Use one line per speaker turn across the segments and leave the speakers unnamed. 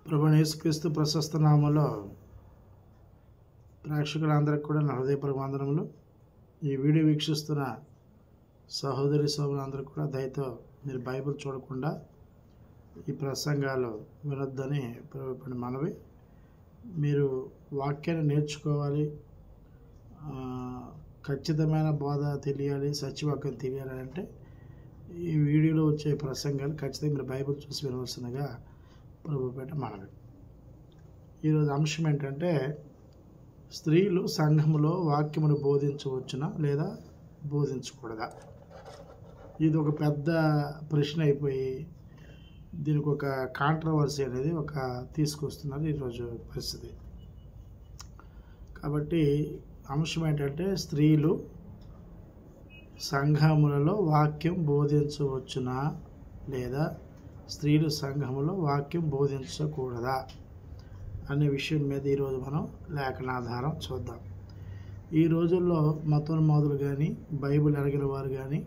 ప్రభువైన యేసుక్రీస్తు ప్రశస్త నామములో ప్రేక్షకులందరికీ కూడా నా హృదయపూర్వక వందనములు. ఈ వీడియో వీక్షిస్తున్న సహోదరి సోదరులందరూ కూడా దయతో మీరు బైబిల్ చూడకుండా ఈ ప్రసంగాలు వినొద్దని ప్రభువుని మనవి. మీరు వాక్యాన్ని నేర్చుకోవాలి, ఖచ్చితమైన బోధ తెలియాలి, సత్యవాక్యం తెలియాలి అంటే ఈ వీడియోలో వచ్చే ప్రసంగాలు ఖచ్చితంగా మీరు బైబిల్ చూసి వినవలసిందిగా ప్రభుపేట మనవి. ఈరోజు అంశం ఏంటంటే, స్త్రీలు సంఘములో వాక్యమును బోధించవచ్చునా లేదా బోధించకూడదా? ఇది ఒక పెద్ద ప్రశ్న అయిపోయి దీనికి ఒక కాంట్రవర్సీ అనేది తీసుకొస్తున్నారు ఈరోజు పరిస్థితి. కాబట్టి అంశం ఏంటంటే, స్త్రీలు సంఘములలో వాక్యం బోధించవచ్చునా లేదా స్త్రీలు సంఘములో వాక్యం బోధించకూడదా అనే విషయం మీద ఈరోజు మనం లేఖనాధారం చూద్దాం. ఈ రోజుల్లో మతోన్మాదులు కానీ, బైబిల్ ఎరగిన వారు కానీ,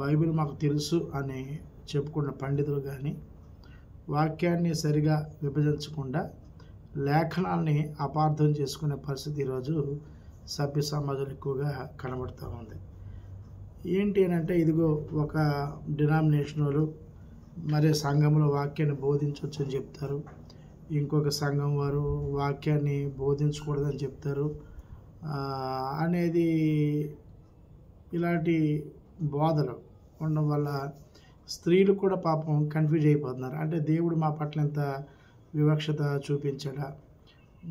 బైబిల్ మాకు తెలుసు అని చెప్పుకున్న పండితులు కానీ వాక్యాన్ని సరిగా విభజించకుండా లేఖనాల్ని అపార్థం చేసుకునే పరిస్థితి ఈరోజు సభ్య సమాజంలో ఎక్కువగా కనబడుతూ ఉంది. ఏంటి అని అంటే, ఇదిగో ఒక డినామినేషన్ వాళ్ళు మరి సంఘంలో వాక్యాన్ని బోధించవచ్చు అని చెప్తారు, ఇంకొక సంఘం వారు వాక్యాన్ని బోధించకూడదని చెప్తారు అనేది ఇలాంటి బోధలు ఉండడం వల్ల స్త్రీలు కూడా పాపం కన్ఫ్యూజ్ అయిపోతున్నారు. అంటే దేవుడు మా పట్ల ఎంత వివక్షత చూపించాడా,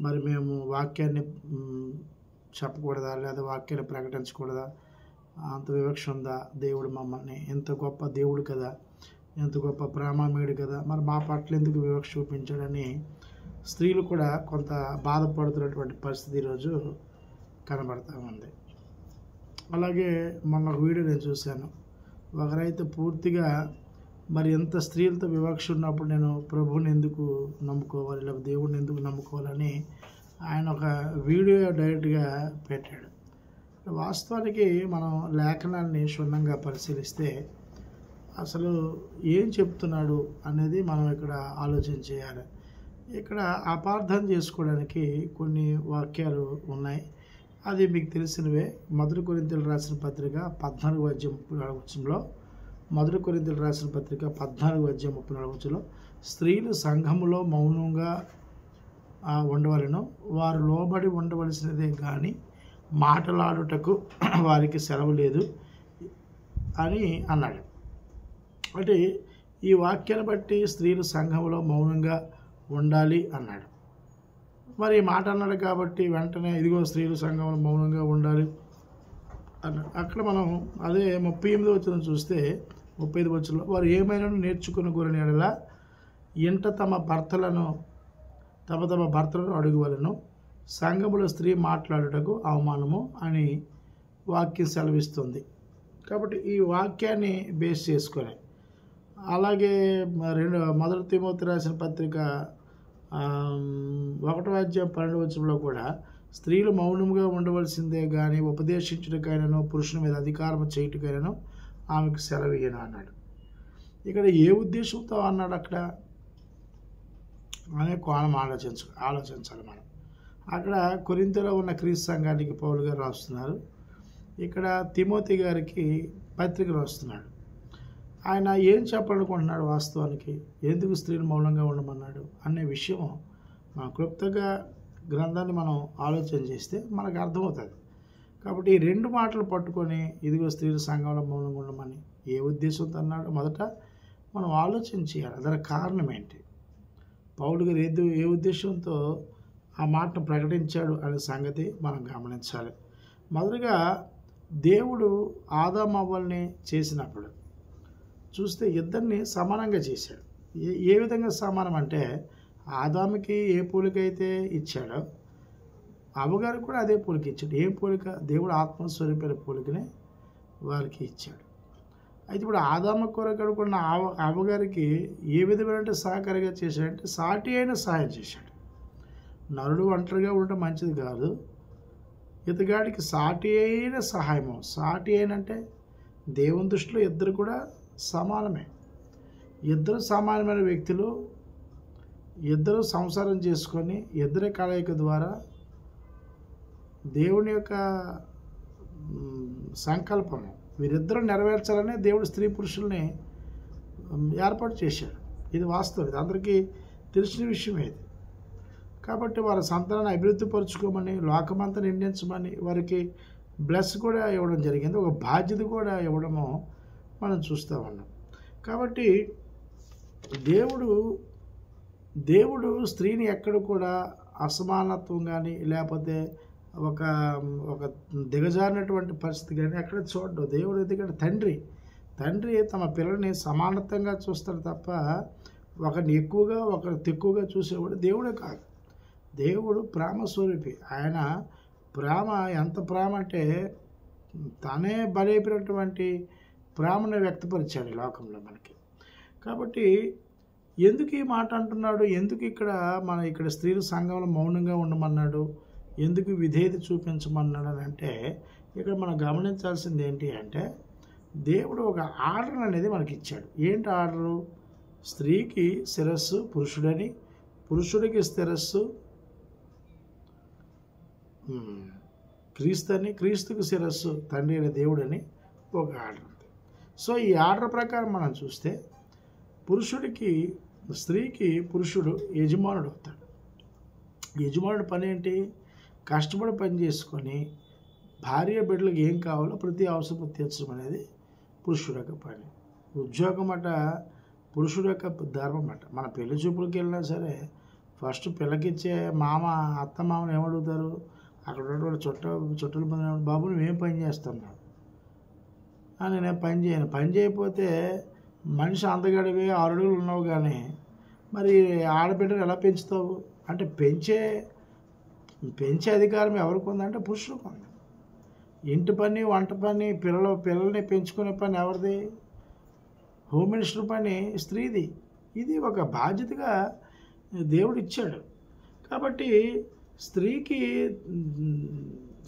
మరి మేము వాక్యాన్ని చెప్పకూడదా లేదా వాక్యాన్ని ప్రకటించకూడదా, అంత వివక్ష ఉందా? దేవుడు మమ్మల్ని ఎంత గొప్ప దేవుడు కదా, ఎంత గొప్ప ప్రేమమేడు కదా, మరి మా పట్ల ఎందుకు వివక్ష చూపించాడని స్త్రీలు కూడా కొంత బాధపడుతున్నటువంటి పరిస్థితి ఈరోజు కనబడతా ఉంది. అలాగే మొన్న ఒక వీడియో నేను చూశాను. ఒకరైతే పూర్తిగా మరి ఎంత స్త్రీలతో వివక్ష ఉన్నప్పుడు నేను ప్రభువుని ఎందుకు నమ్ముకోవాలి లేదా దేవుడిని ఎందుకు నమ్ముకోవాలని ఆయన ఒక వీడియో డైరెక్ట్గా పెట్టాడు. వాస్తవానికి మనం లేఖనాన్ని క్షుణ్ణంగా పరిశీలిస్తే అసలు ఏం చెప్తున్నాడు అనేది మనం ఇక్కడ ఆలోచన చేయాలి. ఇక్కడ అపార్థం చేసుకోవడానికి కొన్ని వాక్యాలు ఉన్నాయి. అది మీకు తెలిసినవే. మొదటి కొరింథీయులకు రాసిన పత్రిక 14:34 మొదటి కొరింథీయులకు రాసిన పత్రిక 14:34 స్త్రీలు సంఘములో మౌనంగా ఉండవలెను, వారు లోబడి ఉండవలసినదే కానీ మాటలాడుటకు వారికి సెలవు లేదు అని అన్నాడు. అంటే ఈ వాక్యాన్ని బట్టి స్త్రీలు సంఘంలో మౌనంగా ఉండాలి అన్నాడు. మరి ఈ మాట అన్నాడు కాబట్టి వెంటనే ఇదిగో స్త్రీలు సంఘంలో మౌనంగా ఉండాలి అన్నాడు. అక్కడ మనం అదే 38వ వచనం చూస్తే 35వ వచనంలో వారు ఏమైనా నేర్చుకుని కోరిన యెడల ఇంట తమ భర్తలను అడుగువలను, సంఘములో స్త్రీ మాట్లాడుటకు అవమానము అని వాక్యం సెలవిస్తుంది. కాబట్టి ఈ వాక్యాన్ని బేస్ చేసుకొని అలాగే మొదటి తిమోతి రాసిన పత్రిక 1:12 కూడా స్త్రీలు మౌనంగా ఉండవలసిందే కానీ ఉపదేశించుటకైనను పురుషుని మీద అధికారం చేయుటకైనను ఆమెకు సెలవియ్యను అన్నాడు. ఇక్కడ ఏ ఉద్దేశంతో అన్నాడు అక్కడ అనే కోణం ఆలోచించాలి మనం. అక్కడ కొరింథీలో ఉన్న క్రీస్తు సంఘానికి పౌలు గారు రాస్తున్నారు, ఇక్కడ తిమోతి గారికి పత్రిక రాస్తున్నాడు. ఆయన ఏం చెప్పాలనుకుంటున్నాడు, వాస్తవానికి ఎందుకు స్త్రీలు మౌనంగా ఉండమన్నాడు అనే విషయం మన క్లుప్తంగా గ్రంథాన్ని మనం ఆలోచన చేస్తే మనకు అర్థమవుతుంది. కాబట్టి ఈ రెండు మాటలు పట్టుకొని ఇదిగో స్త్రీలు సంఘంలో మౌనంగా ఉండమని ఏ ఉద్దేశంతో అన్నాడు మొదట మనం ఆలోచన చేయాలి. దానికి కారణం ఏంటి, పౌలు గారు ఏ ఉద్దేశంతో ఆ మాటను ప్రకటించాడు అనే సంగతి మనం గమనించాలి. మొదలుగా దేవుడు ఆదాము అవ్వల్ని చేసినప్పుడు చూస్తే ఇద్దరిని సమానంగా చేశాడు. ఏ విధంగా సమానం అంటే, ఆదాముకి ఏ పోలికైతే ఇచ్చాడో అవ్వగారికి కూడా అదే పోలిక ఇచ్చాడు. ఏ పోలిక? దేవుడు ఆత్మస్వరూపమైన పోలికనే వారికి ఇచ్చాడు. అయితే ఇప్పుడు ఆదాము కొరకు అనుకున్న అవ్వగారికి ఏ విధమైన సహకారిగా చేశాడంటే సాటి అయిన సహాయం చేశాడు. నరుడు ఒంటరిగా ఉండటం మంచిది కాదు, ఇతగాడికి సాటి అయిన సహాయము. సాటి అయినంటే దేవుని దృష్టిలో ఇద్దరు కూడా సమానమే. ఇద్దరు సమానమైన వ్యక్తులు ఇద్దరు సంసారం చేసుకొని ఇద్దరి కలయిక ద్వారా దేవుని యొక్క సంకల్పము వీరిద్దరూ నెరవేర్చాలని దేవుడు స్త్రీ పురుషుల్ని ఏర్పాటు చేశాడు. ఇది వాస్తవం, ఇది అందరికీ తెలిసిన విషయమే ఇది. కాబట్టి వారి సంతానాన్ని అభివృద్ధి పరుచుకోమని, లోకమంతా నిందించమని వారికి బ్లెస్ కూడా ఇవ్వడం జరిగింది, ఒక బాధ్యత కూడా ఇవ్వడము మనం చూస్తూ ఉన్నాం. కాబట్టి దేవుడు స్త్రీని ఎక్కడ కూడా అసమానత్వం కానీ లేకపోతే ఒక ఒక దిగజారినటువంటి పరిస్థితి కానీ ఎక్కడ చూడడు దేవుడు. ఎందుకంటే తండ్రి తమ పిల్లల్ని సమానత్వంగా చూస్తాడు తప్ప ఒకరిని ఎక్కువగా ఒకరు తక్కువగా చూసేవాడు దేవుడే కాదు. దేవుడు ప్రేమ స్వరూపి. ఆయన ప్రేమ ఎంత ప్రేమ అంటే తనే బలైపోయినటువంటి ప్రేమను వ్యక్తపరిచాడు ఈ లోకంలో మనకి. కాబట్టి ఎందుకు ఈ మాట అంటున్నాడు, ఎందుకు ఇక్కడ స్త్రీల సంఘంలో మౌనంగా ఉండమన్నాడు, ఎందుకు విధేయత చూపించమన్నాడు అని అంటే ఇక్కడ మనం గమనించాల్సింది ఏంటి అంటే దేవుడు ఒక ఆర్డర్ అనేది మనకి ఇచ్చాడు. ఏంటి ఆర్డరు? స్త్రీకి శిరస్సు పురుషుడని, పురుషుడికి శిరస్సు క్రీస్తు, క్రీస్తుకి శిరస్సు తండ్రి అయిన దేవుడని ఒక ఆర్డర్ ఉంది. సో ఈ ఆర్డర్ ప్రకారం మనం చూస్తే స్త్రీకి పురుషుడు యజమానుడు అవుతాడు. యజమానుడు పని ఏంటి? కష్టపడి పని చేసుకొని భార్య బిడ్డలకు ఏం కావాలో ప్రతి అవసరం తీర్చడం అనేది పురుషుడు యొక్క పని. ఉద్యోగం అట పురుషుడు యొక్క ధర్మం అట. మన పెళ్లి చూపులకు వెళ్ళినా సరే ఫస్ట్ పిల్లకిచ్చే అత్త మామని ఏమడుగుతారు? అక్కడ ఉన్నటువంటి చుట్టాల మంది, బాబు నువ్వేం పని చేస్తున్నావు అని. నేను పని చేయకపోతే మనిషి అందగడివి 6 అడుగులు ఉన్నావు కానీ మరి ఆడబిడ్డను ఎలా పెంచుతావు అంటే పెంచే అధికారం ఎవరికి ఉందంటే పురుషులకు ఉంది. ఇంటి పని, వంట పని, పిల్లల్ని పెంచుకునే పని ఎవరిది? హోమ్ మినిస్టర్ పని స్త్రీది. ఇది ఒక బాధ్యతగా దేవుడు ఇచ్చాడు. కాబట్టి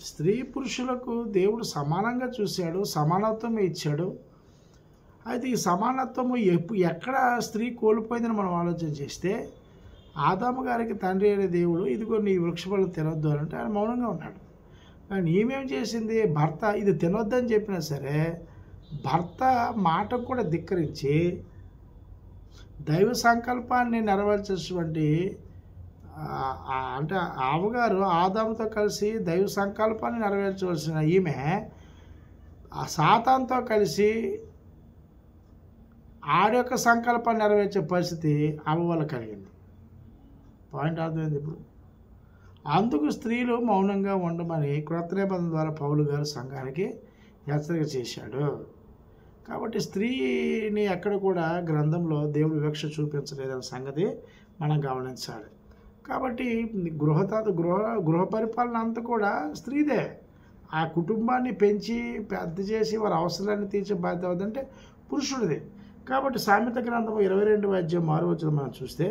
స్త్రీ పురుషులకు దేవుడు సమానంగా చూశాడు, సమానత్వం ఇచ్చాడు. అయితే ఈ సమానత్వము ఎక్కడ స్త్రీ కోల్పోయిందని మనం ఆలోచన చేస్తే ఆదాము గారికి తండ్రి అయిన దేవుడు ఇదిగో నీ వృక్షఫలం తినొద్దు అని అంటే ఆయన మౌనంగా ఉన్నాడు. కానీ ఈమెం చేసింది? భర్త ఇది తినొద్దని చెప్పినా సరే భర్త మాటకు కూడా ధిక్కరించి దైవ సంకల్పాన్ని నెరవేర్చేటువంటి అంటే ఆవుగారు ఆదాముతో కలిసి దైవ సంకల్పాన్ని నెరవేర్చవలసిన ఈమె ఆ సాతానుతో కలిసి ఆడి యొక్క సంకల్పాన్ని నెరవేర్చే పరిస్థితి ఆమె వల్ల కలిగింది. పాయింట్ అర్థమైంది ఇప్పుడు. అందుకు స్త్రీలు మౌనంగా ఉండమని క్రొత్త నిబంధన ద్వారా పౌలు గారు సంఘానికి హెచ్చరిక చేశాడు. కాబట్టి స్త్రీని ఎక్కడ కూడా గ్రంథంలో దేవుడు వివక్ష చూపించలేదన్న సంగతి మనం గమనించాలి. కాబట్టి గృహ పరిపాలన అంతా కూడా స్త్రీదే. ఆ కుటుంబాన్ని పెంచి పెద్ద చేసి వారి అవసరాన్ని తీర్చే బాధ్యత అవుతుందంటే పురుషుడిదే. కాబట్టి సామెత గ్రంథం 22వ అధ్యాయం 6వ వచనం మనం చూస్తే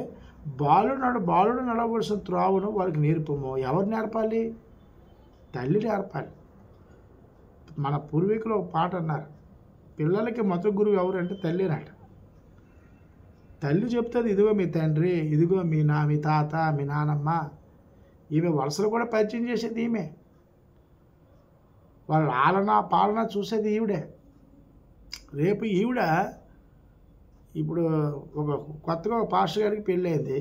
బాలుడు నడవలసిన త్రోవను వారికి నేర్పము. ఎవరు నేర్పాలి? తల్లి నేర్పాలి. మన పూర్వీకులు ఒక పాట అన్నారు, పిల్లలకి మొదటి గురువు ఎవరంటే తల్లినట. తల్లి చెప్తుంది, ఇదిగో మీ తండ్రి, ఇదిగో మీ తాత, మీ నానమ్మ. ఈమె వలసలు కూడా పరిచయం చేసేది ఈమె. వాళ్ళ పాలన చూసేది ఈవిడే. రేపు ఈవిడ ఇప్పుడు కొత్తగా ఒక పాస్టర్ గారికి పెళ్ళి అయింది.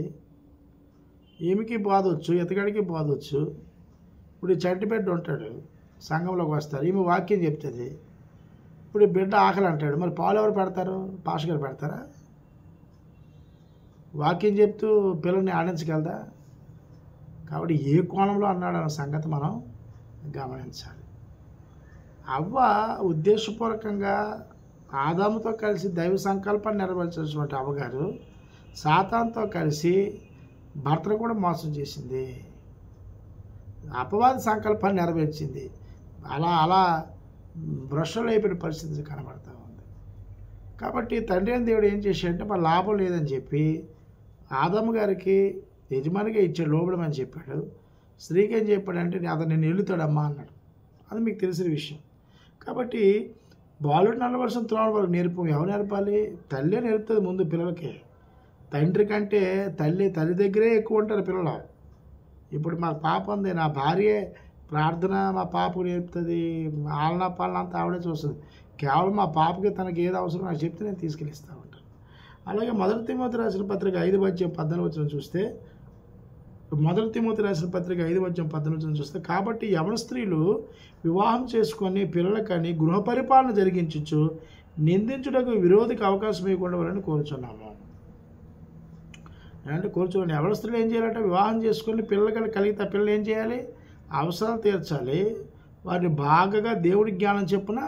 ఈమెకి బాధవచ్చు, ఇతగాడికి బాధవచ్చు. ఇప్పుడు ఈ చంటి బిడ్డ ఉంటాడు, సంఘంలోకి వస్తారు, ఈమె వాక్యం చెప్తుంది. ఇప్పుడు ఈ బిడ్డ ఆకలి అంటాడు, మరి పాలు ఎవరు పెడతారు? పాస్టర్ గారు పెడతారా? వాక్యం చెప్తూ పిల్లల్ని ఆడించగలదా? కాబట్టి ఏ కోణంలో అన్నాడు అన్న సంగతి మనం గమనించాలి. అవ్వ ఉద్దేశపూర్వకంగా ఆదాముతో కలిసి దైవ సంకల్పాన్ని నెరవేర్చినటువంటి అవ్వగారు సాతానుతో కలిసి భర్తను కూడా మోసం చేసింది. అపవాది సంకల్పాన్ని నెరవేర్చింది. అలా భ్రష్టులు అయిపోయిన పరిస్థితి కనబడతా ఉంది. కాబట్టి తండ్రి అయిన దేవుడు ఏం చేశాడంటే మరి లాభం లేదని చెప్పి ఆదాము గారికి యజమానిగా ఇచ్చాడు, లోబడమని చెప్పాడు. స్త్రీకి ఏం చెప్పాడంటే అతను నేను వెళ్తాడమ్మా అన్నాడు. అది మీకు తెలిసిన విషయం. కాబట్టి బాలుడు నడవలసిన త్రోవ వాళ్ళకి నేర్పం. ఎవరు నేర్పాలి? తల్లే నేర్పుతుంది ముందు పిల్లలకి. తండ్రి కంటే తల్లి దగ్గరే ఎక్కువ ఉంటారు పిల్లలు. ఇప్పుడు మా పాప ఉంది, నా భార్యే ప్రార్థన మా పాపకు నేర్పుతుంది, ఆలనా పాలన అంతా ఆవిడే చూస్తుంది. కేవలం మా పాపకి తనకి ఏది అవసరం నాకు చెప్తే నేను తీసుకెళ్ళిస్తూ ఉంటాను. అలాగే 1 తిమోతి రాసిన పత్రిక 5:14 చూస్తే, 1 తిమోతి రాసిన పత్రిక 5:14 చూస్తే, కాబట్టి యవన స్త్రీలు వివాహం చేసుకొని పిల్లలకని గృహ పరిపాలన జరిగించచ్చు నిందించుటకు విరోధికి అవకాశం ఇవ్వకుండా వాళ్ళని కోరుచున్నాము. అంటే కూర్చోండి, ఎవరి స్త్రీలు ఏం చేయాలంటే వివాహం చేసుకుని పిల్లలు కలిగితే పిల్లలు ఏం చేయాలి? అవసరాలు తీర్చాలి, వారిని బాగా దేవుడి జ్ఞానం చెప్పున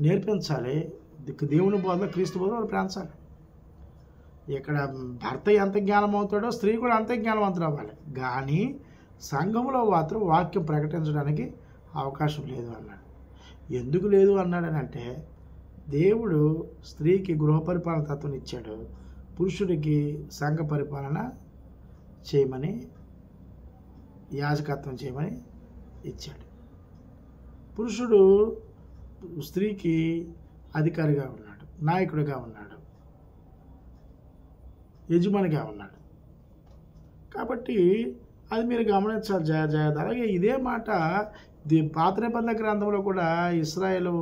నేర్పించాలి, దేవుని బోధన క్రీస్తు బోధన వాళ్ళు పెంచాలి. ఇక్కడ భర్త ఎంత జ్ఞానం అవుతాడో స్త్రీ కూడా అంతే జ్ఞానవంతులు అవ్వాలి. కానీ సంఘంలో మాత్రం వాక్యం ప్రకటించడానికి అవకాశం లేదు అన్నాడు. ఎందుకు లేదు అన్నాడనంటే, దేవుడు స్త్రీకి గృహ పరిపాలన తత్వం ఇచ్చాడు, పురుషుడికి సంఘ పరిపాలన చేయమని, యాజకత్వం చేయమని ఇచ్చాడు. పురుషుడు స్త్రీకి అధికారిగా ఉన్నాడు, నాయకుడిగా ఉన్నాడు, యజమానిగా ఉన్నాడు. కాబట్టి అది మీరు గమనించాలి జాగ్రత్త. అలాగే ఇదే మాట పాత నిబంధన గ్రంథంలో కూడా ఇశ్రాయేలు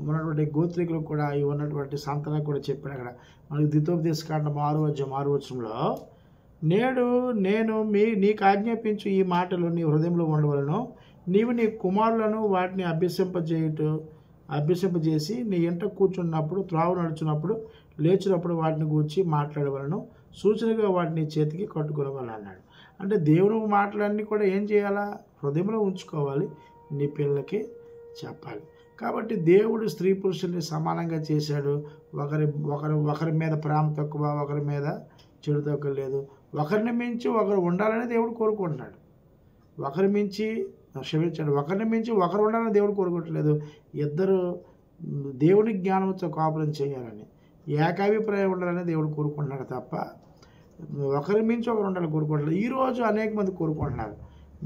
ఉన్నటువంటి గోత్రికులకు కూడా ఈ ఉన్నటువంటి సంతానం కూడా చెప్పాడు. అక్కడ మనకి ద్వితోపదేశకాండం 6:6 నేడు నేను నీకు ఆజ్ఞాపించు ఈ మాటలు నీ హృదయంలో ఉండవలను, నీవు నీ కుమారులను వాటిని అభ్యసింపజేసి నీ ఇంట కూర్చున్నప్పుడు, త్రావు నడుచున్నప్పుడు, లేచినప్పుడు వాటిని గూర్చి మాట్లాడవలను, సూచనగా వాటిని చేతికి కట్టుకోవాలని అన్నాడు. అంటే దేవుని మాటలన్నీ కూడా ఏం చేయాలా? హృదయంలో ఉంచుకోవాలి, నీ పిల్లలకి చెప్పాలి. కాబట్టి దేవుడు స్త్రీ పురుషుల్ని సమానంగా చేశాడు. ఒకరి మీద ప్రేమ తక్కువ, ఒకరి మీద చెడు తక్కువ లేదు. ఒకరిని మించి ఒకరు ఉండాలని దేవుడు కోరుకుంటున్నాడు. ఒకరిని మించి ఒకరు ఉండాలని దేవుడు కోరుకోవట్లేదు. ఇద్దరు దేవుని జ్ఞానంతో కాపురం చేయాలని, ఏకాభిప్రాయం ఉండాలని దేవుడు కోరుకుంటున్నాడు తప్ప ఒకరి మించి ఒకరు ఉండాలని కోరుకోవట్లేదు. ఈరోజు అనేక మంది కోరుకుంటున్నారు,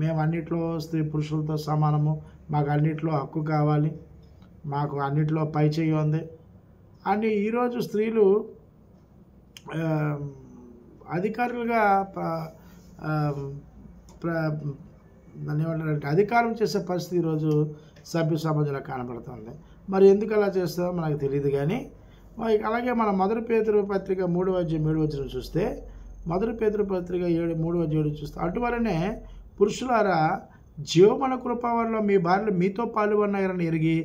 మేము అన్నిట్లో స్త్రీ పురుషులతో సమానము, మాకు అన్నిట్లో హక్కు కావాలి, మాకు అన్నిట్లో పై చేయి ఉంది అని ఈరోజు స్త్రీలు అధికారులుగా దాన్ని ఏమంటారంటే అధికారం చేసే పరిస్థితి ఈరోజు సభ్య సమాజంలో కనబడుతుంది. మరి ఎందుకు అలా చేస్తారో మనకు తెలియదు. కానీ అలాగే మన 1 పేతురు పత్రిక 3:7 చూస్తే, 1 పేతురు పత్రిక 3:7 చూస్తే, అటువలనే పురుషులారా జీవమన కృప వల్ల మీ భార్యలు మీతో పాల్గొన్నారని ఎరిగి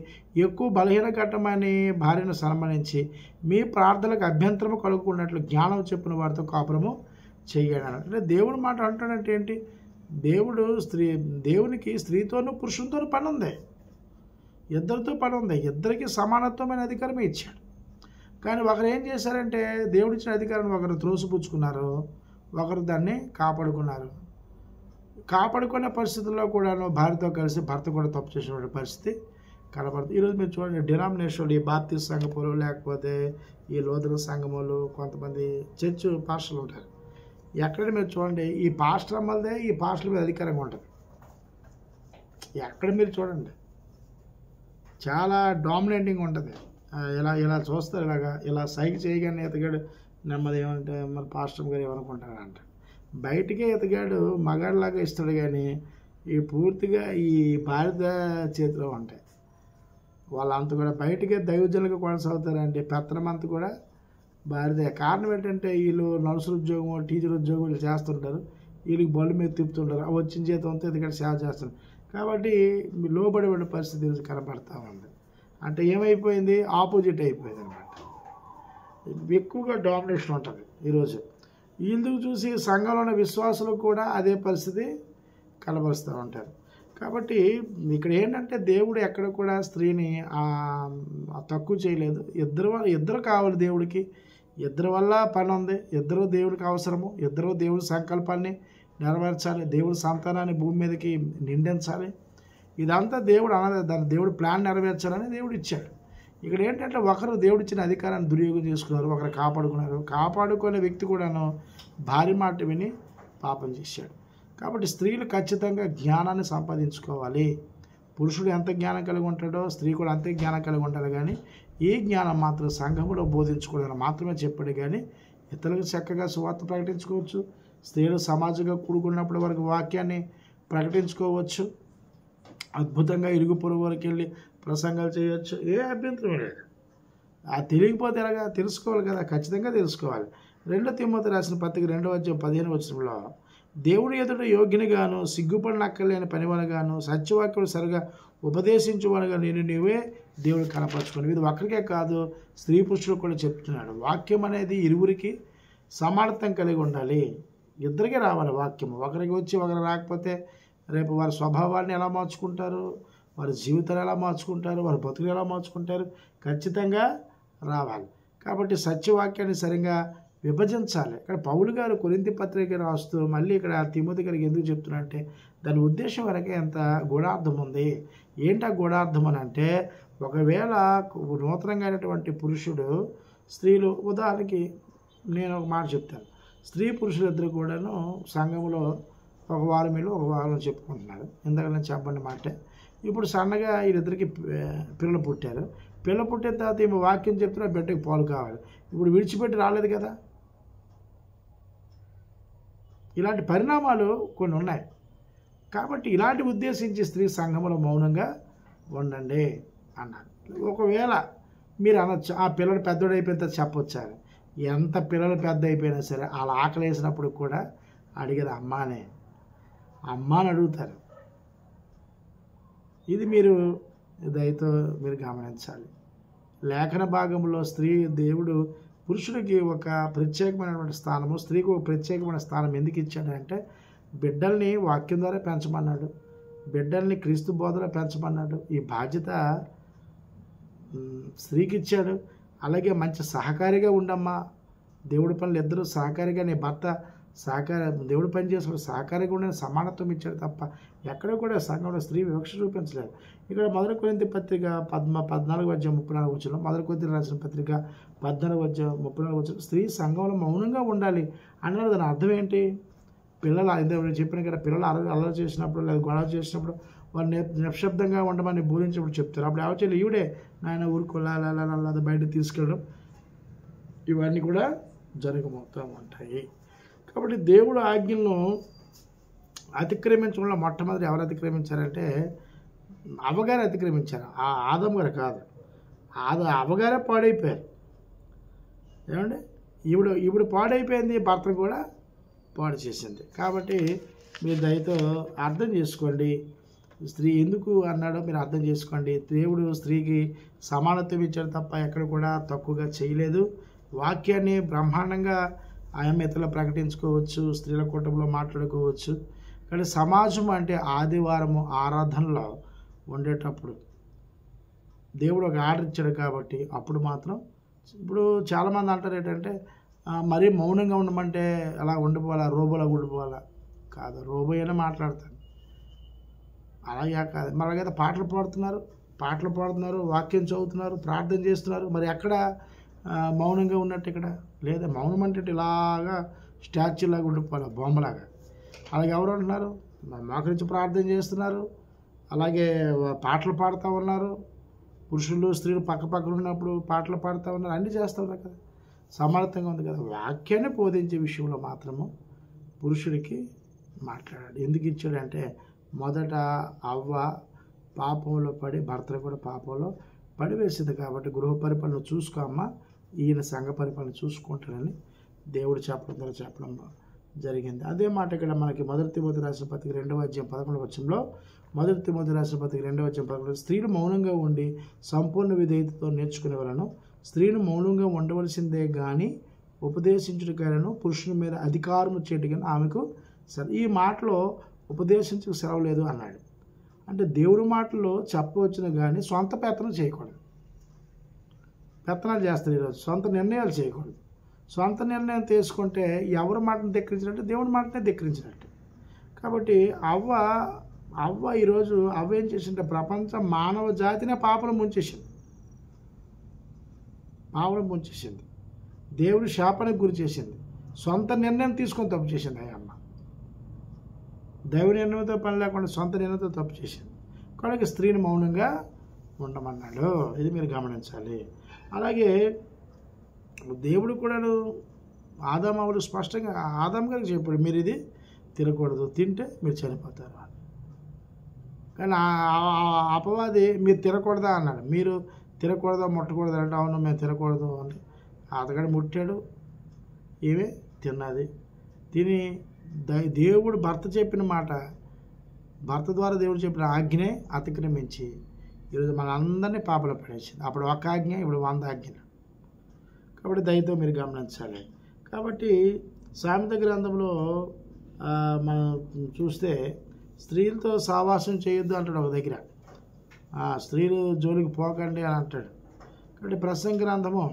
ఎక్కువ బలహీన ఘట్టమని భార్యను సన్మానించి మీ ప్రార్థనలకు అభ్యంతరము కలుగుకున్నట్లు జ్ఞానం చెప్పిన వారితో కాపురము చెయ్యడం. అంటే దేవుడి మాట అంటాడంటే ఏంటి? దేవునికి స్త్రీతోనూ పురుషునితోనూ పని ఉంది, ఇద్దరితో పని ఉంది, ఇద్దరికి సమానత్వమైన అధికారమే ఇచ్చాడు. కానీ ఒకరు ఏం చేశారంటే దేవుడిచ్చిన అధికారాన్ని ఒకరు త్రోసిపుచ్చుకున్నారు, ఒకరు దాన్ని కాపాడుకునే పరిస్థితుల్లో కూడాను భార్యతో కలిసి భర్త కూడా తప్పు చేసినటువంటి పరిస్థితి కనబడుతుంది. ఈరోజు మీరు చూడండి, డినామినేషన్లు, ఈ బాప్టిస్ట్ సంఘములు, లేకపోతే ఈ లోదన సంఘములు, కొంతమంది చర్చ్ పాస్టర్లు ఉంటారు. ఎక్కడ మీరు చూడండి, ఈ పాస్టర్ అమ్మలదే ఈ పాస్టర్ల మీద అధికారంగా ఉంటుంది. ఎక్కడ మీరు చూడండి చాలా డామినేటింగ్ ఉంటుంది. ఇలా చూస్తారు, ఇలా సైకి చేయగానే ఎతగాడు నెమ్మది ఏమంటే మన పాస్టర్ గారు ఏమనుకుంటారంట, బయటికే ఎతగాడు మగాడిలాగా ఇస్తాడు, కానీ ఈ పూర్తిగా ఈ భారత చేతిలో ఉంటాయి. వాళ్ళంతా కూడా బయటికే దైవజనులుగా కొనసాగుతారండి. పెత్తనం అంతా కూడా భారతే. కారణం ఏంటంటే వీళ్ళు నర్సుల ఉద్యోగం, టీచర్ ఉద్యోగం వీళ్ళు చేస్తుంటారు, వీళ్ళకి బళ్ళు మీద తిప్పుతుంటారు, వచ్చిన జీతంతో ఇక్కడ సేవ చేస్తుంటారు. కాబట్టి లోబడి ఉండే పరిస్థితి కనపడతా ఉంది. అంటే ఏమైపోయింది? ఆపోజిట్ అయిపోయింది అనమాట. ఎక్కువగా డామినేషన్ ఉంటుంది ఈరోజు. వీళ్ళకు చూసి సంఘంలో ఉన్న విశ్వాసులు కూడా అదే పరిస్థితి కనబరుస్తూ ఉంటారు. కాబట్టి ఇక్కడ ఏంటంటే దేవుడు ఎక్కడ కూడా స్త్రీని తక్కువ చేయలేదు. ఇద్దరు కావాలి దేవుడికి, ఇద్దరి వల్ల పని ఉంది, ఇద్దరు దేవుడికి అవసరము, ఇద్దరు దేవుడి సంకల్పాన్ని నెరవేర్చాలి, దేవుడి సంతానాన్ని భూమి మీదకి నిండించాలి. ఇదంతా దేవుడు దాని దేవుడు ప్లాన్ నెరవేర్చాలని దేవుడు ఇచ్చాడు. ఇక్కడ ఏంటంటే ఒకరు దేవుడిచ్చిన అధికారాన్ని దుర్యోగం చేసుకున్నారు, ఒకరు కాపాడుకున్నారు. కాపాడుకునే వ్యక్తి కూడాను భారీ మాట విని పాపం చేశాడు. కాబట్టి స్త్రీలు ఖచ్చితంగా జ్ఞానాన్ని సంపాదించుకోవాలి. పురుషుడు ఎంత జ్ఞానం కలిగి ఉంటాడో స్త్రీ కూడా అంతే జ్ఞానం కలిగి ఉండాలి. కానీ ఈ జ్ఞానం మాత్రం సంఘంలో బోధించుకోవడానికి మాత్రమే చెప్పాడు, కానీ ఇతరులకు చక్కగా సువార్త ప్రకటించుకోవచ్చు. స్త్రీలు సమాజంగా కూడుకున్నప్పుడు వారికి వాక్యాన్ని ప్రకటించుకోవచ్చు. అద్భుతంగా ఇరుగు పొరుగు వరకు వెళ్ళి ప్రసంగాలు చేయవచ్చు. ఏ అభ్యంతరం లేదు. తెలియకపోతే ఎలాగా? తెలుసుకోవాలి కదా, ఖచ్చితంగా తెలుసుకోవాలి. 2 తిమోతి రాసిన పత్రిక 2వ అధ్యాయం 15వ వచనంలో దేవుని ఎదుట యోగ్యునిగాను సిగ్గుపడినక్కర్లేని పనివనగాను సత్యవాక్యుడు సరిగా ఉపదేశించువనగా నీవే దేవుడు కనపరచుకోండి. ఇది ఒక్కరికే కాదు, స్త్రీ పురుషులకు కూడా చెప్తున్నాడు. వాక్యం అనేది ఇరువురికి సమానత్వం కలిగి ఉండాలి. ఇద్దరికీ రావాలి వాక్యం. ఒకరికి వచ్చి ఒకరు రాకపోతే రేపు వారి స్వభావాన్ని ఎలా మార్చుకుంటారు, వారి జీవితాలు ఎలా మార్చుకుంటారు, వారి బతుకులు ఎలా మార్చుకుంటారు? ఖచ్చితంగా రావాలి. కాబట్టి సత్యవాక్యాన్ని సరిగా విభజించాలి. ఇక్కడ పౌలు గారు కొరింథీ పత్రిక రాస్తూ మళ్ళీ ఇక్కడ తిమోతి గారికి ఎందుకు చెప్తున్నారంటే దాని ఉద్దేశం వరకే ఎంత గూఢార్థం ఉంది. ఏంటి ఆ గూఢార్థం అని అంటే, ఒకవేళ నూతనంగా అయినటువంటి పురుషుడు స్త్రీలు, ఉదాహరణకి నేను ఒక మాట చెప్తాను, స్త్రీ పురుషులిద్దరు కూడాను సంఘంలో ఒక వారం వీళ్ళు ఒక వారం చెప్పుకుంటున్నారు. ఎందుకంటే చెప్పండి మాట, ఇప్పుడు సన్నగా వీళ్ళిద్దరికి పిల్లలు పుట్టారు. పిల్ల పుట్టిన తర్వాత ఏమో వాక్యం చెప్తున్నా బిడ్డకి పాలు కావాలి. ఇప్పుడు విడిచిపెట్టి రాలేదు కదా. ఇలాంటి పరిణామాలు కొన్ని ఉన్నాయి. కాబట్టి ఇలాంటి ఉద్దేశించి స్త్రీ సంఘంలో మౌనంగా ఉండండి అన్నారు. ఒకవేళ మీరు అనొచ్చు, ఆ పిల్లలు పెద్దోడు అయిపోయిన తర్వాత చెప్పొచ్చా? ఎంత పిల్లలు పెద్ద అయిపోయినా సరే అలా ఆకలి వేసినప్పుడు కూడా అడిగేది అమ్మానే, అమ్మ అని అడుగుతారు. ఇది మీరు దయతో మీరు గమనించాలి. లేఖన భాగంలో దేవుడు పురుషుడికి ఒక ప్రత్యేకమైనటువంటి స్థానము, స్త్రీకి ఒక ప్రత్యేకమైన స్థానం ఎందుకు ఇచ్చాడంటే బిడ్డల్ని వాక్యం ద్వారా పెంచమన్నాడు, బిడ్డల్ని క్రీస్తు బోధలో పెంచమన్నాడు. ఈ బాధ్యత స్త్రీకి ఇచ్చాడు. అలాగే మంచి సహకారిగా ఉండమ్మా, దేవుడి పనులు ఇద్దరు సహకారిగా, నీ భర్త దేవుడు పని చేసినప్పుడు సహకారిగా ఉండే సమానత్వం ఇచ్చాడు తప్ప ఎక్కడ కూడా సంఘంలో స్త్రీ వివక్ష చూపించలేదు. ఇక్కడ 1 కొరింథీ పత్రిక 14వ అధ్యాయం 34వ వచనంలో, 1 కొరింథీ రాసిన పత్రిక 14వ అధ్యాయం 34వ వచనం, స్త్రీ సంఘంలో మౌనంగా ఉండాలి అన్నారు. దాని అర్థం ఏంటి? పిల్లలు నేను చెప్పిన కదా, పిల్లలు అల్లరి చేసినప్పుడు లేదా గొడవ చేసినప్పుడు వారిని నిశ్శబ్దంగా ఉండమని బోధించినప్పుడు చెప్తారు. అప్పుడు ఎవరు చేయాలి? ఈవిడే నాయన ఊరుకోలా బయట తీసుకెళ్ళడం, ఇవన్నీ కూడా జరగబోతూ ఉంటాయి. కాబట్టి దేవుడు ఆజ్ఞలను అతిక్రమించడంలో మొట్టమొదటి ఎవరు అతిక్రమించారంటే అవ్వగారు అతిక్రమించారు. ఆదం గారు కాదు, అవ్వగారే పాడైపోయారు. ఏమండి, ఈవిడ పాడైపోయింది, భర్తను కూడా పాడు చేసింది. కాబట్టి మీరు దయతో అర్థం చేసుకోండి, స్త్రీ ఎందుకు అన్నాడో మీరు అర్థం చేసుకోండి. దేవుడు స్త్రీకి సమానత్వం ఇచ్చాడు తప్ప ఎక్కడ కూడా తక్కువగా చేయలేదు. వాక్యాన్ని బ్రహ్మాండంగా ఆయమితలో ప్రకటించుకోవచ్చు, స్త్రీల కూటంలో మాట్లాడుకోవచ్చు. కానీ సమాజం అంటే ఆదివారము ఆరాధనలో ఉండేటప్పుడు దేవుడు ఒక ఆర్డర్ ఇచ్చాడు కాబట్టి అప్పుడు మాత్రం. ఇప్పుడు చాలామంది అంటారు ఏంటంటే మరీ మౌనంగా ఉండమంటే అలా ఉండిపోవాలా, రోబోలా ఉండిపోవాలా? కాదు, రోబో అయినా మాట్లాడతాను, అలాగే కాదు. మరి అలాగైతే పాటలు పాడుతున్నారు, వాక్యం చదువుతున్నారు, ప్రార్థన చేస్తున్నారు, మరి ఎక్కడ మౌనంగా ఉన్నట్టు? ఇక్కడ లేదా. మౌనం అంటే ఇలాగా స్టాచ్యూ లాగా ఉండిపోవాలి, బొమ్మలాగా. అలాగే ఎవరు అంటున్నారు? మోకరించి ప్రార్థన చేస్తున్నారు, అలాగే పాటలు పాడుతూ ఉన్నారు. పురుషులు స్త్రీలు పక్కన ఉన్నప్పుడు పాటలు పాడుతూ ఉన్నారు, అన్నీ చేస్తూ ఉన్నారు కదా, సమానతంగా ఉంది కదా. వాక్యాన్ని బోధించే విషయంలో మాత్రము పురుషుడికి మాట్లాడాడు. ఎందుకు ఇచ్చాడంటే మొదట అవ్వ పాపంలో పడి భర్తను కూడా పాపంలో పడివేసింది కాబట్టి గృహ పరిపాలన చూసుకోమ్మా, ఈయన సంఘ పరిపాలన చూసుకుంటాడని దేవుడు చెప్పడం జరిగింది. అదే మాట ఇక్కడ మనకి 1 తిమోతి రాసిన పత్రిక 2వ అధ్యాయం 11వ వచనంలో, 1 తిమోతి రాసిన పత్రిక 2వ అధ్యాయం 11, స్త్రీలు మౌనంగా ఉండి సంపూర్ణ విధేయతతో నేర్చుకునే వలను, స్త్రీలు మౌనంగా ఉండవలసిందే కానీ ఉపదేశించుటకైనను పురుషుని మీద అధికారము చేయటం ఆమెకు సరే. ఈ మాటలో ఉపదేశించక సెలవు లేదు అన్నాడు. అంటే దేవుడి మాటలు చెప్పవచ్చును కానీ సొంత పెత్తనం చేయకూడదు. పెత్తనాలు చేస్తారు ఈరోజు, సొంత నిర్ణయాలు చేయకూడదు. సొంత నిర్ణయం తీసుకుంటే ఎవరి మాటను ధిక్కరించినట్టు? దేవుడి మాటనే ధిక్కరించినట్టు. కాబట్టి అవ్వ ఈరోజు ఏం చేసిందంటే ప్రపంచ మానవ జాతినే పాపలు ముంచేసింది. దేవుడి శాపానికి గురి చేసింది. సొంత నిర్ణయం తీసుకొని తప్పు చేసింది ఆ అమ్మ. దైవ నిర్ణయంతో పని లేకుండా సొంత నిర్ణయంతో తప్పు చేసింది. కనుక స్త్రీని మౌనంగా ఉండమన్నాడు. ఇది మీరు గమనించాలి. అలాగే దేవుడు కూడాను ఆదాము అవ్వలు స్పష్టంగా ఆదాము గారికి చెప్పాడు, మీరు ఇది తినకూడదు, తింటే మీరు చనిపోతారు. కానీ అపవాది మీరు తినకూడదా అన్నాడు. మీరు తినకూడదా ముట్టకూడదు అంటే అవును మేము తినకూడదు అని అతగాడు ముట్టాడు, ఏమే తిన్నది. తిని దేవుడు భర్త చెప్పిన మాట, భర్త ద్వారా దేవుడు చెప్పిన ఆజ్ఞనే అతిక్రమించి ఈరోజు మన అందరినీ పాపలో పడేసింది. అప్పుడు ఒక ఆజ్ఞ, ఇప్పుడు 100 ఆజ్ఞలు. కాబట్టి దయతో మీరు గమనించాలి. కాబట్టి సామెత గ్రంథంలో మనం చూస్తే స్త్రీలతో సావాసం చేయొద్దు అంటాడు ఒక దగ్గర, స్త్రీలు జోలికి పోకండి అని అంటాడు. కాబట్టి ప్రసంగ గ్రంథము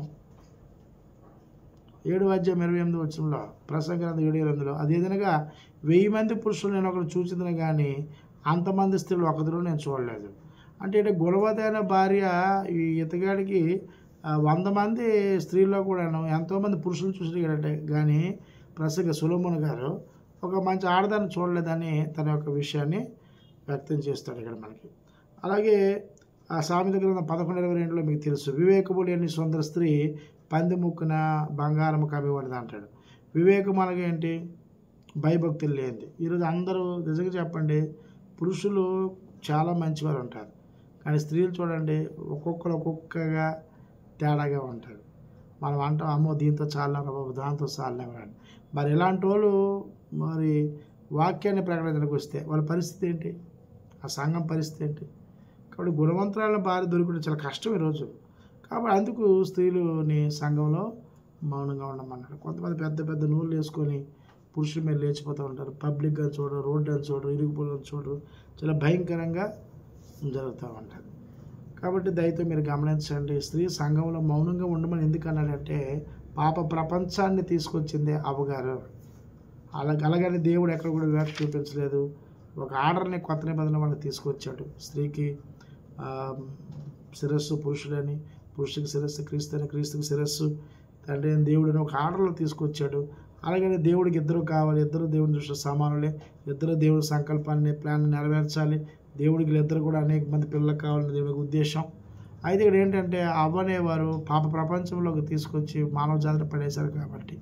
7:28 ప్రసంగ గ్రంథం 7:28 అదేదనగా 1000 మంది పురుషులు నేను ఒకరు చూచిందని కానీ అంతమంది స్త్రీలు ఒకరు నేను చూడలేదు. అంటే గుణవతైన భార్య ఈ ఇతగాడికి 100 మంది స్త్రీల్లో కూడాను ఎంతోమంది పురుషులు చూసాడంటే కానీ ప్రసంగ సొలొమోను గారు ఒక మంచి ఆడదాన్ని చూడలేదని తన యొక్క విషయాన్ని వ్యక్తం చేస్తాడు ఇక్కడ మనకి. అలాగే ఆ సామెత గ్రంథం 11:22 మీకు తెలుసు, వివేకము లేని సుందర స్త్రీ పంది ముక్కున బంగారము కమ్మివాడిది అంటాడు. వివేకం అనగా ఏంటి? భయభక్తులు లేనిది. ఈరోజు అందరూ నిజంగా చెప్పండి, పురుషులు చాలా మంచివారు ఉంటారు, కానీ స్త్రీలు చూడండి ఒక్కొక్కరు ఒక్కొక్కగా తేడాగా ఉంటారు. మనం అంటాం అమ్మో దీంతో చాలా బాబు, దాంతో చాలా అని. మరి ఇలాంటి వాళ్ళు మరి వాక్యాన్ని ప్రకటించడానికి వస్తే వాళ్ళ పరిస్థితి ఏంటి? ఆ సంఘం పరిస్థితి ఏంటి? కాబట్టి గుణవంతురాల భార్య దొరికడం చాలా కష్టం ఈరోజు. కాబట్టి అందుకు స్త్రీలుని సంఘంలో మౌనంగా ఉండమన్నాడు. కొంతమంది పెద్ద పెద్ద నూళ్ళు వేసుకొని పురుషుల మీద లేచిపోతూ ఉంటారు. పబ్లిక్గా చూడరు, రోడ్డు అని చూడరు, ఇరుగుపులను చూడరు, చాలా భయంకరంగా జరుగుతూ ఉంటుంది. కాబట్టి దయతో మీరు గమనించండి, స్త్రీ సంఘంలో మౌనంగా ఉండమని ఎందుకు అన్నాడంటే పాప ప్రపంచాన్ని తీసుకొచ్చిందే అవ్వగారు. అలాగని దేవుడు ఎక్కడ కూడా వివక్ష చూపించలేదు. ఒక ఆర్డర్ని కొత్త నిబంధన మనకు తీసుకొచ్చాడు. స్త్రీకి శిరస్సు పురుషుడని, పురుషుడికి శిరస్సు క్రీస్తు అని, క్రీస్తుకి శిరస్సు తండ్రి అని దేవుడిని ఒక ఆర్డర్లో తీసుకొచ్చాడు. అలాగని దేవుడికి ఇద్దరు కావాలి, ఇద్దరు దేవుని దృష్టిలో సమానులే, ఇద్దరు దేవుడి సంకల్పాన్ని ప్లాన్ని నెరవేర్చాలి, దేవుడికి ఇద్దరు కూడా అనేక మంది పిల్లలకు కావాలని దేవుడికి ఉద్దేశం. అయితే ఇక్కడ ఏంటంటే అవ్వనేవారు పాప ప్రపంచంలోకి తీసుకొచ్చి మానవ జాతిని పడేశారు. కాబట్టి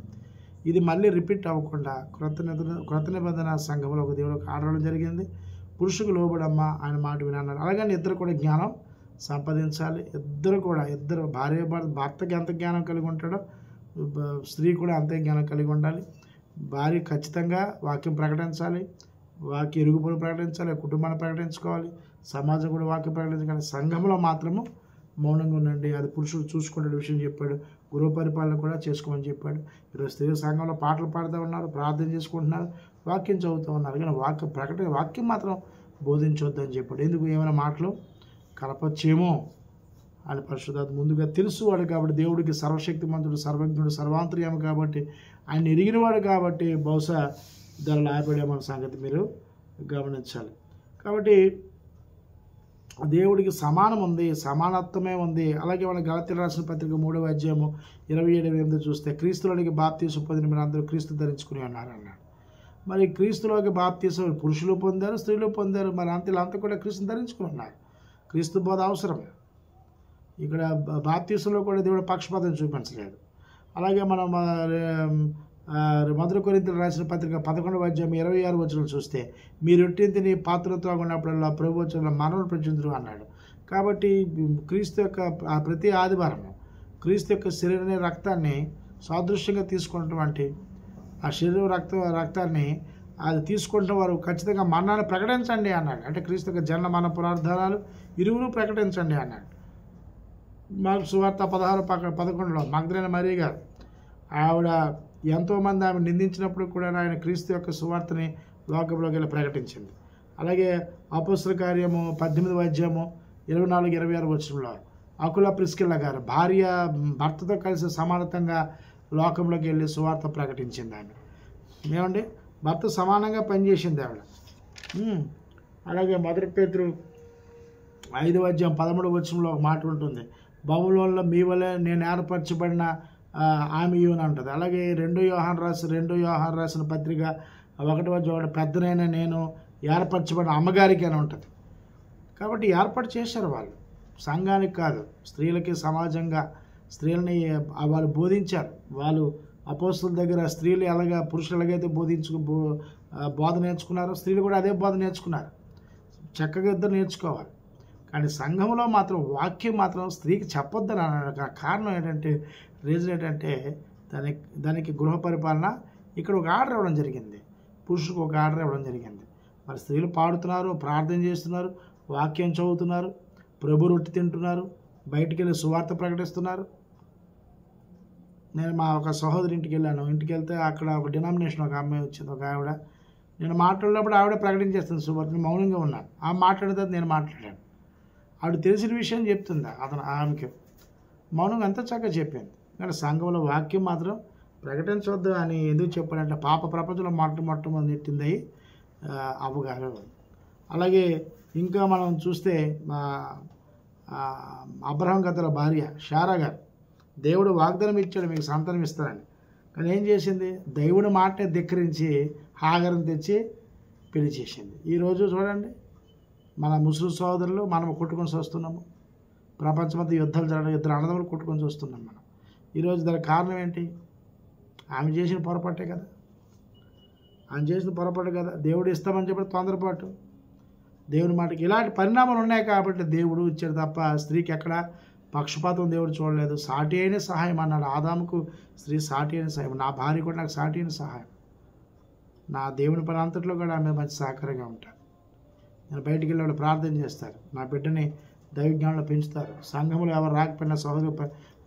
ఇది మళ్ళీ రిపీట్ అవ్వకుండా క్రొత్త నిబంధన సంఘంలో ఒక దేవుడు ఆడడం జరిగింది. పురుషుకు లోబడమ్మా ఆయన మాట వినన్నారు. అలాగని ఇద్దరు కూడా జ్ఞానం సంపాదించాలి. ఇద్దరు భార్య భర్తకి ఎంత జ్ఞానం కలిగి ఉంటాడో స్త్రీ కూడా అంతే జ్ఞానం కలిగి ఉండాలి. భార్య ఖచ్చితంగా వాక్యం ప్రకటించాలి, వాక్య ఇరుగుపులు ప్రకటించాలి, కుటుంబాన్ని ప్రకటించుకోవాలి, సమాజం కూడా వాక్యం ప్రకటించాలి. సంఘంలో మాత్రము మౌనంగా ఉండండి, అది పురుషుడు చూసుకునే విషయం చెప్పాడు. గృహ పరిపాలన కూడా చేసుకోమని చెప్పాడు. ఈరోజు స్త్రీ సంఘంలో పాటలు పాడుతూ ఉన్నారు, ప్రార్థన చేసుకుంటున్నారు, వాక్యం చదువుతూ ఉన్నారు, కానీ వాక్యం మాత్రం బోధించొద్దని చెప్పాడు. ఎందుకు? ఏమైనా మాటలు కలపచ్చేమో అని పరిశుద్ధాత్మ ముందుగా తెలుసువాడు. కాబట్టి దేవుడికి సర్వశక్తిమంతుడు, సర్వజ్ఞుడు, సర్వాంతర్యామి కాబట్టి ఆయన ఎరిగినవాడు. కాబట్టి బహుశా ధరలు ఆపేయమన్న సంగతి మీరు గమనించాలి. కాబట్టి దేవుడికి సమానం ఉంది, సమానత్వమే ఉంది. అలాగే మన గలతీయులకు రాసిన పత్రిక 3:27 చూస్తే క్రీస్తులోనికి బాప్తీసం పొందిన మీరు అందరూ క్రీస్తు ధరించుకుని ఉన్నారు అన్నాడు. మరి క్రీస్తులోకి బాప్తీసం పురుషులు పొందారు, స్త్రీలు పొందారు. మరి అంతా కూడా క్రీస్తుని ధరించుకుని ఉన్నారు. క్రీస్తు బోధ అవసరం. ఇక్కడ బాప్తీసంలో కూడా దేవుడు పక్షపాతం చూపించలేదు. అలాగే మనం మొదటి కొరింథీయులకు రాసిన పత్రిక 11:26 చూస్తే మీరు రొట్టెని పాత్రతో ఉన్నప్పుడల్లా ప్రభు వచ్చిన మనవులు ప్రచుందురు అన్నాడు. కాబట్టి క్రీస్తు యొక్క ప్రతి ఆదివారం క్రీస్తు యొక్క శరీరాన్ని రక్తాన్ని సాదృశ్యంగా తీసుకున్నటువంటి ఆ శరీరం రక్తాన్ని అది తీసుకుంటున్న వారు ఖచ్చితంగా మరణాన్ని ప్రకటించండి అన్నాడు. అంటే క్రీస్తు యొక్క జన్మ మరణ పునరుద్ధానాలు ఇరువురు ప్రకటించండి అన్నాడు. మార్కు సువార్త 16:11 మగ్దలేనే మరియ గారు ఆవిడ ఎంతోమంది ఆమె నిందించినప్పుడు కూడా ఆయన క్రీస్తు యొక్క సువార్తని లోకంలోకి వెళ్ళి ప్రకటించింది. అలాగే అపోస్తల కార్యము 18:24-26 అకుల ప్రిస్కిల్ల గారు భార్య భర్తతో కలిసి సమానతంగా లోకంలోకి వెళ్ళి సువార్త ప్రకటించింది. ఆమె ఏమండి భర్త సమానంగా పనిచేసింది ఆవిడ. అలాగే మొదటి పేతురు 5:13 ఒక మాట ఉంటుంది, బబులోనులో మీ వలె నేను ఏర్పరచబడిన ఆమెయు అని ఉంటుంది. అలాగే 2 యోహాను రాసిన పత్రిక 1:1 పెద్దనైనా నేను ఏర్పరచబడిన అమ్మగారికి అని ఉంటుంది. కాబట్టి ఏర్పాటు చేశారు వాళ్ళు, సంఘానికి కాదు, స్త్రీలకి సమాజంగా స్త్రీలని వాళ్ళు బోధించారు, వాళ్ళు అపోస్తుల దగ్గర స్త్రీలు పురుషులు ఎలాగైతే బోధ నేర్చుకున్నారో స్త్రీలు కూడా అదే బోధ నేర్చుకున్నారు. చక్కగా ఇద్దరు నేర్చుకోవాలి. కానీ సంఘంలో మాత్రం వాక్యం మాత్రం స్త్రీకి చెప్పొద్దని అన్నాడు. కారణం ఏంటంటే, రీజన్ ఏంటంటే దానికి గృహ పరిపాలన ఇక్కడ ఒక ఆర్డర్ ఇవ్వడం జరిగింది, పురుషులకు ఒక ఆర్డర్ ఇవ్వడం జరిగింది. మరి స్త్రీలు పాడుతున్నారు, ప్రార్థన చేస్తున్నారు, వాక్యం చదువుతున్నారు, ప్రభు రొట్టె తింటున్నారు, బయటికి వెళ్ళి సువార్త ప్రకటిస్తున్నారు. నేను మా ఒక సహోదరి ఇంటికి వెళ్ళాను. ఇంటికి వెళ్తే అక్కడ ఒక డినామినేషన్ ఒక అమ్మాయి వచ్చింది, ఒక ఆవిడ. నేను మాట్లాడినప్పుడు ఆవిడ ప్రకటించేస్తుంది సువార్త. మౌనంగా ఉన్నాను. ఆమె మాట్లాడితే నేను మాట్లాడాను. ఆవిడ తెలిసిన విషయం చెప్తుంది ఆమెకి. మౌనంగా అంతా చక్కగా చెప్పింది. కానీ సంఘంలో వాక్యం మాత్రం ప్రకటించవద్దు అని ఎందుకు చెప్పాడంటే, పాప ప్రపంచంలో మొట్టమొదటి నెట్టింది అవ్వగారు. అలాగే ఇంకా మనం చూస్తే అబ్రహాం గతల భార్య శారా గారు, దేవుడు వాగ్దానం ఇచ్చాడు మీకు సంతానం ఇస్తారని. కానీ ఏం చేసింది? దేవుడి మాటనే ధిక్కరించి హాగర్ని తెచ్చి పెళ్లి చేసింది. ఈరోజు చూడండి, మన ముస్లిం సోదరులు మనం కొట్టుకొని చూస్తున్నాము. ప్రపంచమంతా యుద్ధాలు జరగడం, ఇద్దరు అన్నదమ్ములు కొట్టుకొని చూస్తున్నాం మనం. ఈరోజు దానికి కారణం ఏంటి? ఆమె చేసిన పొరపాటే కదా. ఆమె చేసిన పొరపాటు కదా. దేవుడు ఇస్తామని చెప్పి తొందరపాటు, దేవుని మాటకి ఇలాంటి పరిణామాలు ఉన్నాయి కాబట్టి దేవుడు ఇచ్చాడు తప్ప స్త్రీకి ఎక్కడ పక్షపాతం దేవుడు చూడలేదు. సాటి అయిన సహాయం అన్నాడు. ఆదాముకు స్త్రీ సాటి అయిన సహాయం. నా భార్య కూడా నాకు సాటి అయిన సహాయం. నా దేవుని పని అంతట్లో కూడా ఆమె మంచి సహకారంగా ఉంటారు. నేను బయటికి వెళ్ళి వాళ్ళు ప్రార్థన చేస్తారు, నా బిడ్డని దైవజ్ఞానంలో పెంచుతారు. సంఘంలో ఎవరు రాకపోయినా సహోదరు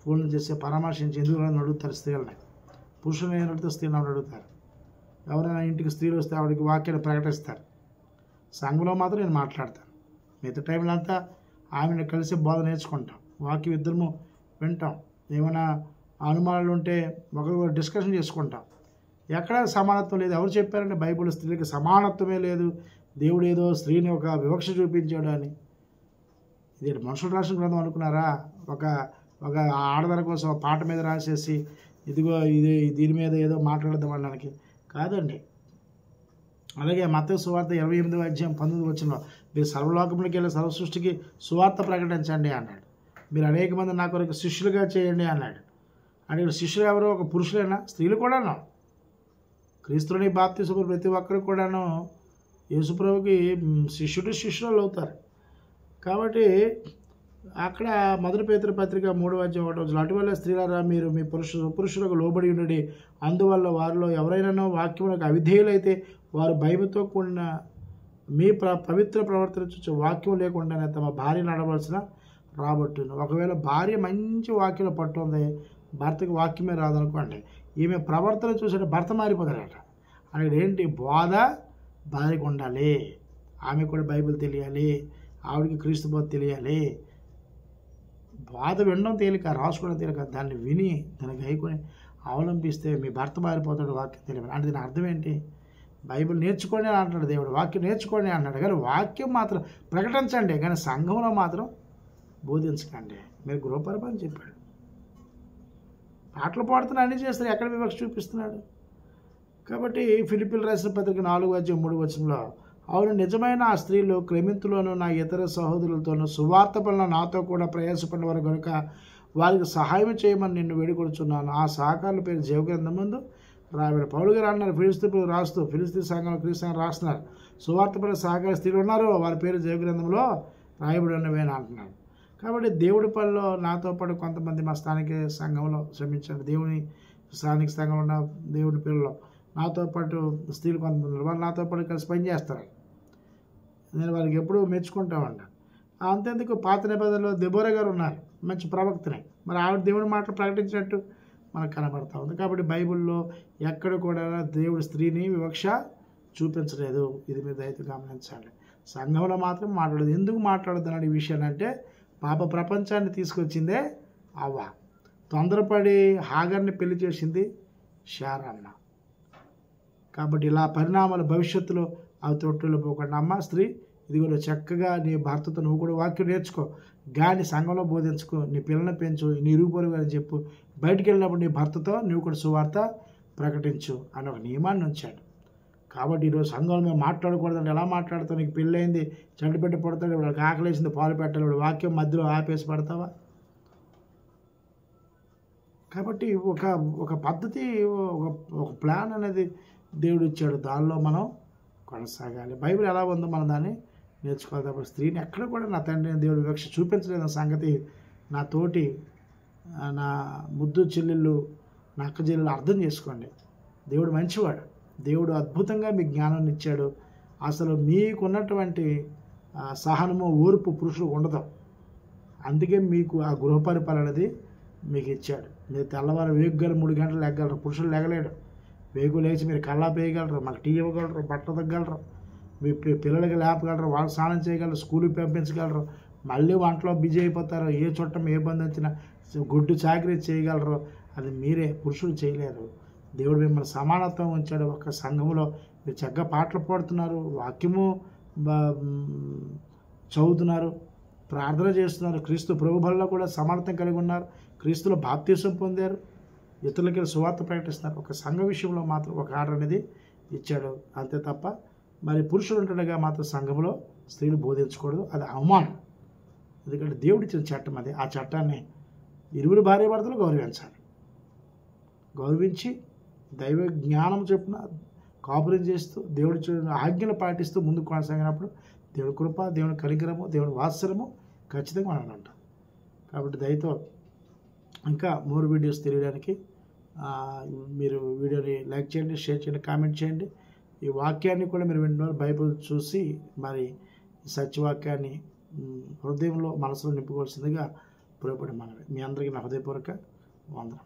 ఫోన్లు చేసి పరామర్శించి ఎందుకు అడుగుతారు స్త్రీలని. పురుషులను అడిగితే స్త్రీలను అడుగుతారు. ఎవరైనా ఇంటికి స్త్రీలు వస్తే ఆవిడకి వాక్యాన్ని ప్రకటిస్తారు. సంఘంలో మాత్రం నేను మాట్లాడతాను. మిగతా టైంలో అంతా ఆమెను కలిసి బోధ నేర్చుకుంటాం, వాక్యం ఇద్దరము వింటాం. ఏమైనా అనుమానాలు ఉంటే ఒకరు డిస్కషన్ చేసుకుంటాం. ఎక్కడ సమానత్వం లేదు. ఎవరు చెప్పారంటే బైబిల్ స్త్రీలకు సమానత్వమే లేదు, దేవుడు ఏదో స్త్రీని ఒక వివక్ష చూపించాడు అని. ఇది మనుషులు రాసిన గ్రంథం అనుకున్నారా? ఒక ఆడదాని కోసం పాట మీద రాసేసి ఇదిగో దీని మీద ఏదో మాట్లాడదాం అనడానికి కాదండి. అలాగే మత్తయి సువార్త 28వ అధ్యాయం 19వ వచనంలో, మీరు సర్వలోకములకి వెళ్ళి సర్వ సృష్టికి సువార్త ప్రకటించండి అన్నాడు. మీరు అనేక మంది నా కొరకు శిష్యులుగా చేయండి అన్నాడు. అంటే శిష్యులు ఎవరో ఒక పురుషులైనా స్త్రీలు కూడాను. క్రీస్తుని బాప్తిసం ప్రతి ఒక్కరు కూడాను యేసుప్రభుకి శిష్యురాలు అవుతారు. కాబట్టి అక్కడ 1 పేతురు పత్రిక 3వ అధ్యాయం 1వ వచనం, అటువల్ల స్త్రీలారా మీరు మీ పురుషులకు లోబడి ఉండండి, అందువల్ల వారిలో ఎవరైనా వాక్యములకు అవిధేయులైతే వారు భయముతో కూడిన మీ పవిత్ర ప్రవర్తన చూసి వాక్యం లేకుండానే తమ భార్య నడవలసిన రాబట్టును. ఒకవేళ భార్య మంచి వాక్యం పట్టు ఉంది, భర్తకి వాక్యమే రాదనుకోండి, ఈమె ప్రవర్తన చూసే భర్త మారిపోతాడట. అనేది ఏంటి? బోధ భార్యకు ఉండాలి. ఆమె కూడా బైబిల్ తెలియాలి, ఆవిడకి క్రీస్తు బోధ తెలియాలి. బోధ వినడం తేలిక, రాసుకోవడం తేలిక. దాన్ని విని దాన్ని గైకొని అవలంబిస్తే మీ భర్త మారిపోతాడు. వాక్యం తెలియాలి అంటే దీని అర్థం ఏంటి? బైబిల్ నేర్చుకోండి అని అంటాడు దేవుడు, వాక్యం నేర్చుకోండి అన్నాడు. కానీ వాక్యం మాత్రం ప్రకటించండి, కానీ సంఘంలో మాత్రం బోధించకండి. మీరు గృహపరిపాలన చెప్పాడు. పాటలు పాడుతున్నా అన్నీ చేస్తారు, ఎక్కడ వివక్ష చూపిస్తున్నాడు? కాబట్టి ఫిలిప్పీయులకు రాసిన పత్రిక 4వ అధ్యాయం 3వ వచనంలో, అవును నిజమైన ఆ స్త్రీలు క్లెమెంతులోను నా ఇతర సహోదరులతోనూ సువార్త పనుల నాతో కూడా ప్రయాసపడిన వారు కనుక వారికి సహాయం చేయమని నిన్ను వేడుకొడుచున్నాను. ఆ సహకారుల పేరు జీవగ్రంథం ముందు రాబడి. పౌలు గారు అన్నారు, ఫిలిస్తీ సంఘంలో క్రీస్తు సంఘం రాస్తున్నారు, సువార్త పనుల సహకార స్త్రీలు ఉన్నారు, వారి పేరు జీవగ్రంథంలో రాయబడి ఉన్నవేని అంటున్నాడు. కాబట్టి దేవుడి పనిలో నాతో పాటు కొంతమంది మా స్థానిక సంఘంలో శ్రమించండి. దేవుని స్థానిక సంఘంలో ఉన్న దేవుడి పిల్లలు నాతో పాటు స్త్రీలు కొంతమంది వాళ్ళు నాతో పాటు కలిసి పనిచేస్తారు. నేను వాళ్ళకి ఎప్పుడూ మెచ్చుకుంటామంట. అంతేందుకు పాత నిబంధనలో దెబోరా గారు ఉన్నారు, మంచి ప్రవక్తనే. మరి ఆవిడ దేవుడి మాటలు ప్రకటించినట్టు మనకు కనబడతా ఉంది. కాబట్టి బైబిల్లో ఎక్కడ కూడా దేవుడు స్త్రీని వివక్ష చూపించలేదు. ఇది మీరు దయతో గమనించాలి. సంఘంలో మాత్రం మాట్లాడదు. ఎందుకు మాట్లాడుతున్నాడు ఈ విషయాన్ని అంటే, పాప ప్రపంచాన్ని తీసుకొచ్చిందే అవ్వ. తొందరపడి హాగర్ని పెళ్లి చేసింది శారన్న. కాబట్టి ఇలా పరిణామాలు భవిష్యత్తులో అవి తొట్టులో పోకుండా, అమ్మ స్త్రీ ఇదిగో చక్కగా నీ భర్తతో నువ్వు కూడా వాక్యం నేర్చుకో, గాని సంఘంలో బోధించుకో, నీ పిల్లల్ని పెంచు, నీ ఇరుగుపొరుగు అని చెప్పు, బయటికి వెళ్ళినప్పుడు నీ భర్తతో నువ్వు కూడా సువార్త ప్రకటించు అని ఒక నియమాన్ని ఉంచాడు. కాబట్టి ఈరోజు సంఘంలో మేము మాట్లాడకూడదంటే ఎలా మాట్లాడతావు? నీకు పెళ్ళయింది, చెండు పెట్టి పడతాడు, వాళ్ళకి ఆకలేసింది పాలు పెట్టాలి, వాడు వాక్యం మధ్యలో ఆపేసి పడతావా? కాబట్టి ఒక ఒక పద్ధతి, ఒక ఒక ప్లాన్ అనేది దేవుడు ఇచ్చాడు. దానిలో మనం కొనసాగాలి. బైబిల్ ఎలా ఉందో మనం దాన్ని నేర్చుకోవాలి తప్ప స్త్రీని ఎక్కడ కూడా నా తండ్రి అయిన దేవుడు వివక్ష చూపించలేదన్న సంగతి నా తోటి నా ముద్దు చెల్లెళ్ళు, నా అక్క చెల్లెళ్ళు అర్థం చేసుకోండి. దేవుడు మంచివాడు. దేవుడు అద్భుతంగా మీకు జ్ఞానాన్ని ఇచ్చాడు. అసలు మీకున్నటువంటి సహనము, ఓర్పు పురుషుడు ఉండదు. అందుకే మీకు ఆ గృహ పరిపాలన అనేది మీకు ఇచ్చాడు. మీరు తెల్లవారు వేగుగల 3 గంటలు లెగ్గలరు, పురుషులు లెగలేడు. వేగు లేచి మీరు కల్లాపు వేయగలరు, మాకు టీ ఇవ్వగలరు, బట్ట తగ్గలరు, మీ పిల్లలకి లేపగలరు, వాళ్ళు స్నానం చేయగలరు, స్కూల్కి పంపించగలరు, మళ్ళీ వంటలో బిజీ అయిపోతారు. ఏ చుట్టం ఏ బంధు వచ్చినా గుడ్డు చాకరీ చేయగలరు. అది మీరే, పురుషులు చేయలేరు. దేవుడు మిమ్మల్ని సమానత్వం ఉంచాడు. ఒక సంఘంలో మీరు చక్కగా పాటలు పాడుతున్నారు, వాక్యము చదువుతున్నారు, ప్రార్థన చేస్తున్నారు, క్రీస్తు ప్రభు బలిలో కూడా సమానత్వం కలిగి ఉన్నారు, క్రీస్తులో బాప్తీసం పొందారు, ఇతరులకి సువార్త ప్రకటిస్తున్నారు. ఒక సంఘ విషయంలో మాత్రం ఒక ఆర్డర్ అనేది ఇచ్చాడు, అంతే తప్ప మరి పురుషులు ఉంటుండగా మాత్రం సంఘంలో స్త్రీలు బోధించకూడదు. అది అవమానం. ఎందుకంటే దేవుడు ఇచ్చిన చట్టం అది. ఆ చట్టాన్ని ఇరువురు భార్యాభర్తలు గౌరవించాలి. గౌరవించి దైవ జ్ఞానం చొప్పున కాపురం చేస్తూ దేవుడి ఆజ్ఞలు పాటిస్తూ ముందుకు కొనసాగినప్పుడు దేవుడి కృప, దేవుని కనికరము, దేవుని వాత్సల్యము ఖచ్చితంగా మనం ఉంటాం. కాబట్టి దయతో ఇంకా మోర్ వీడియోస్ తెలియడానికి మీరు వీడియోని లైక్ చేయండి, షేర్ చేయండి, కామెంట్ చేయండి. ఈ వాక్యాన్ని కూడా మీరు వింటున్నారు, బైబిల్ చూసి మరి సత్యవాక్యాన్ని హృదయంలో, మనసులో నింపుకోవాల్సిందిగా పురోపడి మనవి. మీ అందరికీ నా హృదయపూర్వక వందనం.